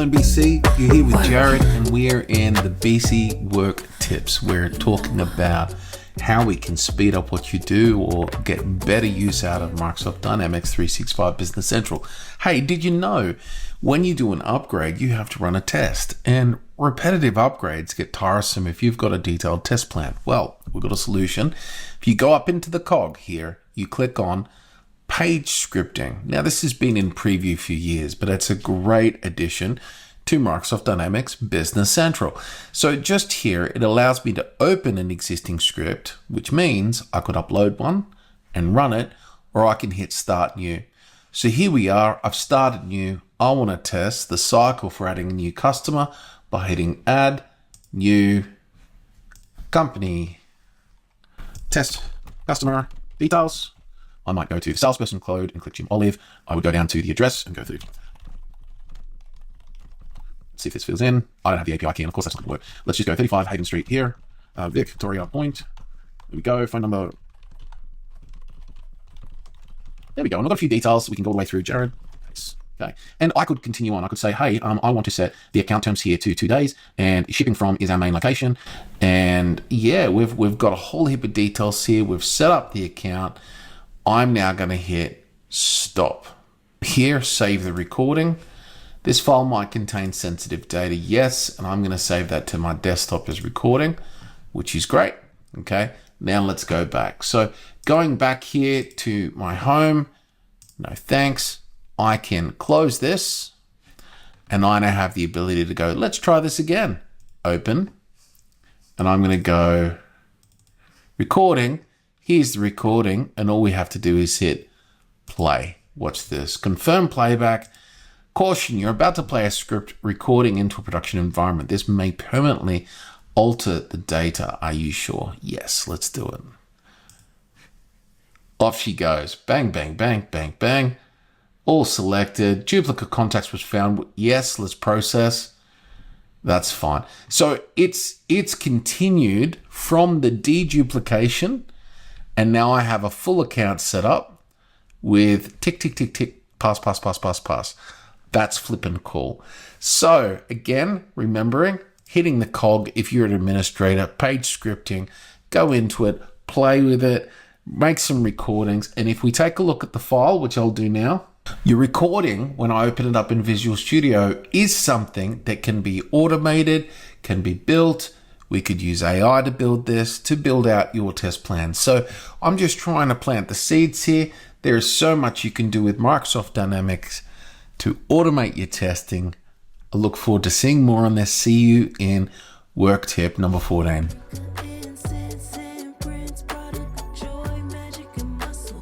afternoon, BC. You're here with Jared, and we're in the BC Work Tips. We're talking about how we can speed up what you do or get better use out of Microsoft Dynamics 365 Business Central. Hey, did you know when you do an upgrade, you have to run a test? And repetitive upgrades get tiresome if you've got a detailed test plan. Well, we've got a solution. If you go up into the cog here, you click on page scripting. Now, this has been in preview for years, but it's a great addition to Microsoft Dynamics Business Central. So just here, it allows me to open an existing script, which means I could upload one and run it, or I can hit start new. So here we are, I've started new. I want to test the cycle for adding a new customer by hitting add new company, test customer details. I might go to the salesperson code and click Jim Olive. I would go down to the address and go through. See if this fills in. I don't have the API key, and of course that's not going to work. Let's just go 35 Haven Street here, Victoria Point. There we go, phone number. There we go, and I've got a few details. We can go all the way through. Jared. Nice. Okay, and I could continue on. I could say, hey, I want to set the account terms here to 2 days, and shipping from is our main location. And yeah, we've got a whole heap of details here. We've set up the account. I'm now going to hit stop. Here, save the recording. This file might contain sensitive data, yes, and I'm going to save that to my desktop as recording, which is great. Okay, now let's go back. So going back here to my home, no thanks. I can close this, and I now have the ability to go, let's try this again. Open, and I'm going to go recording. Here's the recording, and all we have to do is hit play. Watch this. Confirm playback. Caution, you're about to play a script recording into a production environment. This may permanently alter the data. Are you sure? Yes, let's do it. Off she goes. Bang, bang, bang, bang, bang. All selected. Duplicate contacts was found. Yes, let's process. That's fine. So it's continued from the deduplication, and now I have a full account set up with tick, tick, tick, tick, pass, pass, pass, pass, pass. That's flippin' cool. So again, remembering, hitting the cog if you're an administrator, page scripting, go into it, play with it, make some recordings. And if we take a look at the file, which I'll do now, your recording, when I open it up in Visual Studio, is something that can be automated, can be built. We could use AI to build this, to build out your test plan. So I'm just trying to plant the seeds here. There is so much you can do with Microsoft Dynamics to automate your testing. I look forward to seeing more on this. See you in work tip number 14.